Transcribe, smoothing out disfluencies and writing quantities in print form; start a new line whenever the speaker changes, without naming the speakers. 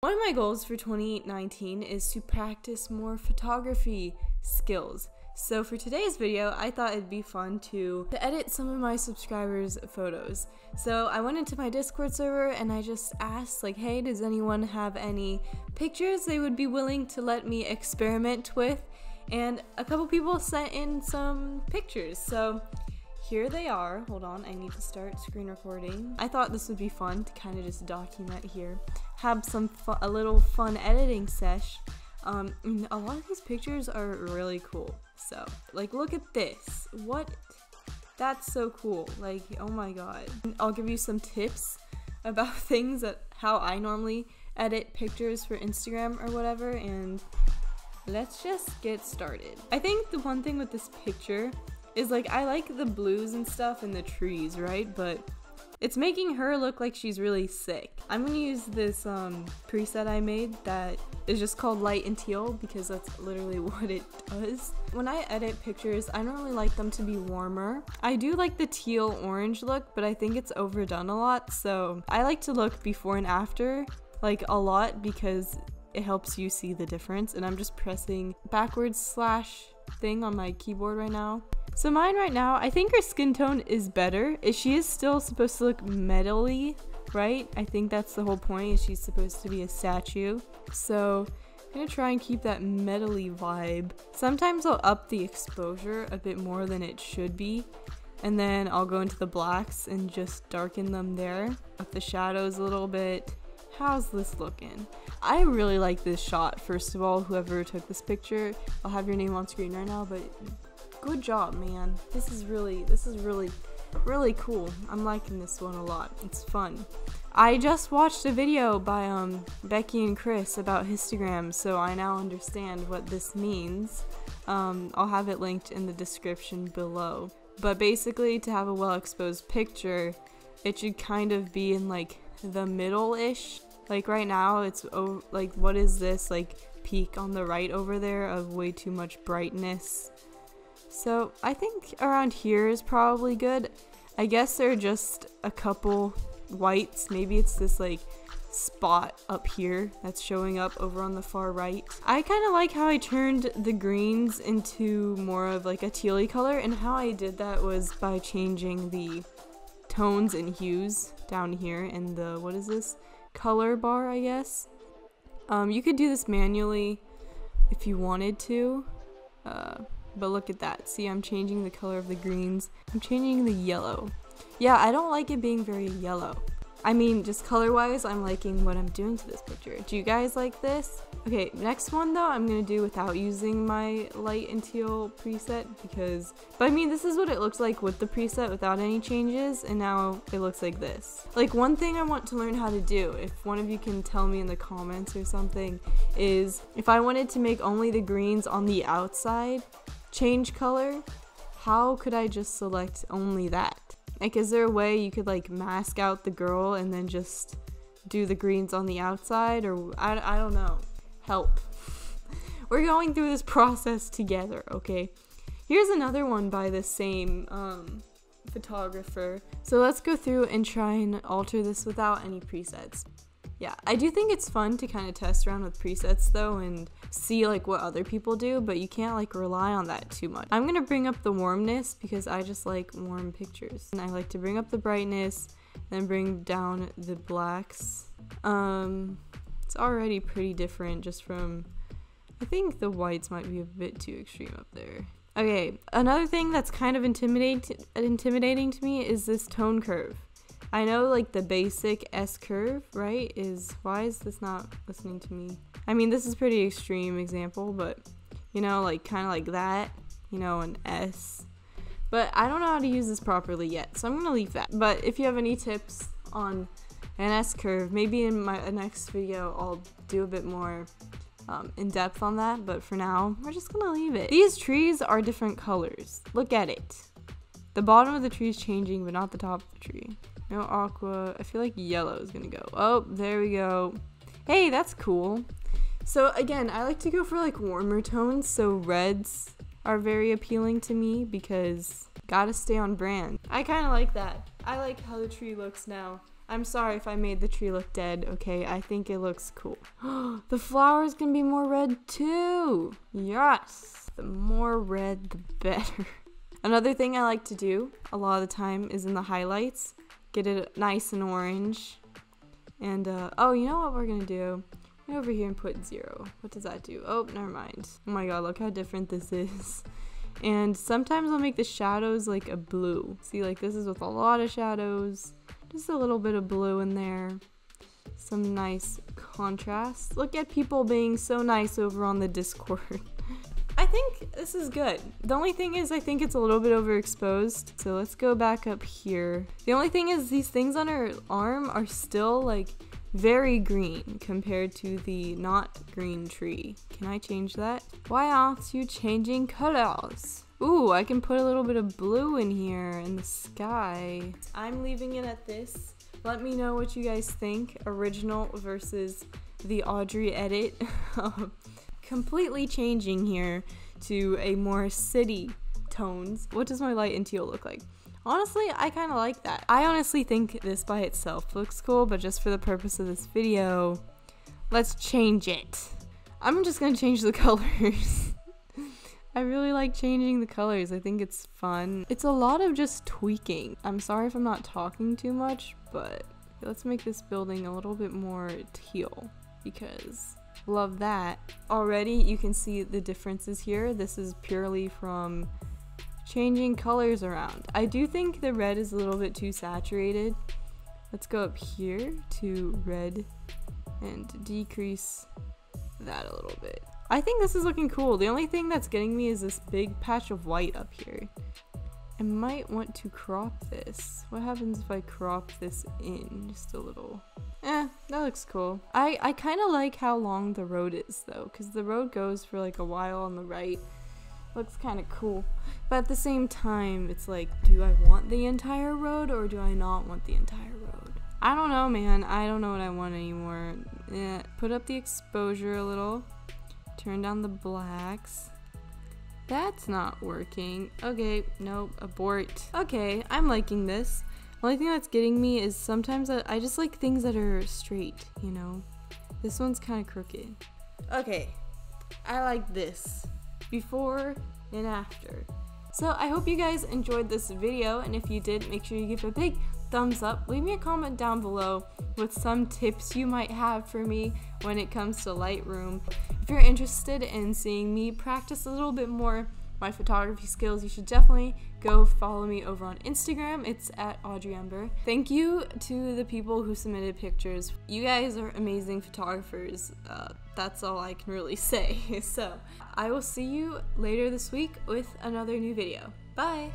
One of my goals for 2019 is to practice more photography skills. So for today's video, I thought it'd be fun to edit some of my subscribers' photos. So I went into my Discord server and I just asked, like, hey, does anyone have any pictures they would be willing to let me experiment with? And a couple people sent in some pictures. So here they are. Hold on, I need to start screen recording. I thought this would be fun to kind of just document here. Have a little fun editing sesh. And a lot of these pictures are really cool. So, like, look at this. What? That's so cool. Like, oh my god. I'll give you some tips about things that how I normally edit pictures for Instagram or whatever, and let's just get started. I think the one thing with this picture is, like, I like the blues and stuff and the trees, right? But it's making her look like she's really sick. I'm gonna use this preset I made that is just called light and teal because that's literally what it does. When I edit pictures, I don't really like them to be warmer. I do like the teal orange look, but I think it's overdone a lot. So I like to look before and after, like, a lot, because it helps you see the difference. And I'm just pressing backwards slash thing on my keyboard right now. So mine right now, I think her skin tone is better. She is still supposed to look metally, right? I think that's the whole point, is she's supposed to be a statue. So I'm gonna try and keep that metally vibe. Sometimes I'll up the exposure a bit more than it should be, and then I'll go into the blacks and just darken them there, up the shadows a little bit. How's this looking? I really like this shot. First of all, whoever took this picture, I'll have your name on screen right now, but good job, man. This is really cool. I'm liking this one a lot. It's fun. I just watched a video by Becky and Chris about histograms, so I now understand what this means. I'll have it linked in the description below. But basically, to have a well-exposed picture, it should kind of be in, like, the middle-ish. Like, right now, it's like, what is this, like, peak on the right over there of way too much brightness? So I think around here is probably good. I guess there are just a couple whites. Maybe it's this, like, spot up here that's showing up over on the far right. I kind of like how I turned the greens into more of, like, a tealy color, and how I did that was by changing the tones and hues down here in the, what is this, color bar, I guess. You could do this manually if you wanted to, but look at that. See, I'm changing the color of the greens. I'm changing the yellow. Yeah, I don't like it being very yellow. I mean, just color-wise, I'm liking what I'm doing to this picture. Do you guys like this? Okay, next one though, I'm gonna do without using my light and teal preset but I mean, this is what it looks like with the preset without any changes, and now it looks like this. Like, one thing I want to learn how to do, if one of you can tell me in the comments or something, is if I wanted to make only the greens on the outside change color, how could I just select only that? Like, is there a way you could, like, mask out the girl and then just do the greens on the outside? Or I don't know. Help. We're going through this process together, okay? Here's another one by the same photographer. So let's go through and try and alter this without any presets. Yeah, I do think it's fun to kind of test around with presets though and see, like, what other people do, but you can't, like, rely on that too much. I'm gonna bring up the warmness because I just like warm pictures. And I like to bring up the brightness, then bring down the blacks. It's already pretty different just from, I think the whites might be a bit too extreme up there. Okay, another thing that's kind of intimidating to me is this tone curve. I know, like, the basic S curve, right, is, why is this not listening to me? I mean, this is pretty extreme example, but, you know, like, kind of like that, you know, an S. But I don't know how to use this properly yet, so I'm gonna leave that. But if you have any tips on an S curve, maybe in my next video I'll do a bit more in depth on that, but for now, we're just gonna leave it. These trees are different colors. Look at it. The bottom of the tree is changing, but not the top of the tree. No aqua. I feel like yellow is gonna go. Oh, there we go. Hey, that's cool. So again, I like to go for, like, warmer tones, so reds are very appealing to me because gotta stay on brand. I kind of like that. I like how the tree looks now. I'm sorry if I made the tree look dead, okay? I think it looks cool. The flowers can be more red too! Yes! The more red, the better. Another thing I like to do a lot of the time is in the highlights, get it nice and orange. And, oh, you know what we're gonna do? Go over here and put 0. What does that do? Oh, never mind. Oh my god, look how different this is. And sometimes I'll make the shadows like a blue. See, like this is with a lot of shadows. Just a little bit of blue in there. Some nice contrast. Look at people being so nice over on the Discord. I think this is good. The only thing is I think it's a little bit overexposed. So let's go back up here. The only thing is these things on her arm are still like very green compared to the not green tree. Can I change that? Why aren't you changing colors? Ooh, I can put a little bit of blue in here in the sky. I'm leaving it at this. Let me know what you guys think. Original versus the Audrey edit. Completely changing here to a more city tones. What does my light and teal look like? Honestly, I kind of like that. I honestly think this by itself looks cool, but just for the purpose of this video, let's change it. I'm just gonna change the colors. I really like changing the colors. I think it's fun. It's a lot of just tweaking. I'm sorry if I'm not talking too much, but let's make this building a little bit more teal because love that. Already you can see the differences here. This is purely from changing colors around. I do think the red is a little bit too saturated. Let's go up here to red and decrease that a little bit. I think this is looking cool. The only thing that's getting me is this big patch of white up here. I might want to crop this. What happens if I crop this in just a little? That looks cool. I kind of like how long the road is though, because the road goes for like a while on the right. Looks kind of cool. But at the same time, it's like, do I want the entire road or do I not want the entire road? I don't know, man. I don't know what I want anymore. Put up the exposure a little. Turn down the blacks. That's not working. Okay, nope, abort. Okay, I'm liking this. The only thing that's getting me is sometimes I just like things that are straight, you know? This one's kind of crooked. Okay, I like this. Before and after. So I hope you guys enjoyed this video, and if you did, make sure you give a big thumbs up. Leave me a comment down below with some tips you might have for me when it comes to Lightroom. If you're interested in seeing me practice a little bit more my photography skills, you should definitely go follow me over on Instagram. It's at AudreyEmber. Thank you to the people who submitted pictures. You guys are amazing photographers. That's all I can really say. So I will see you later this week with another new video. Bye!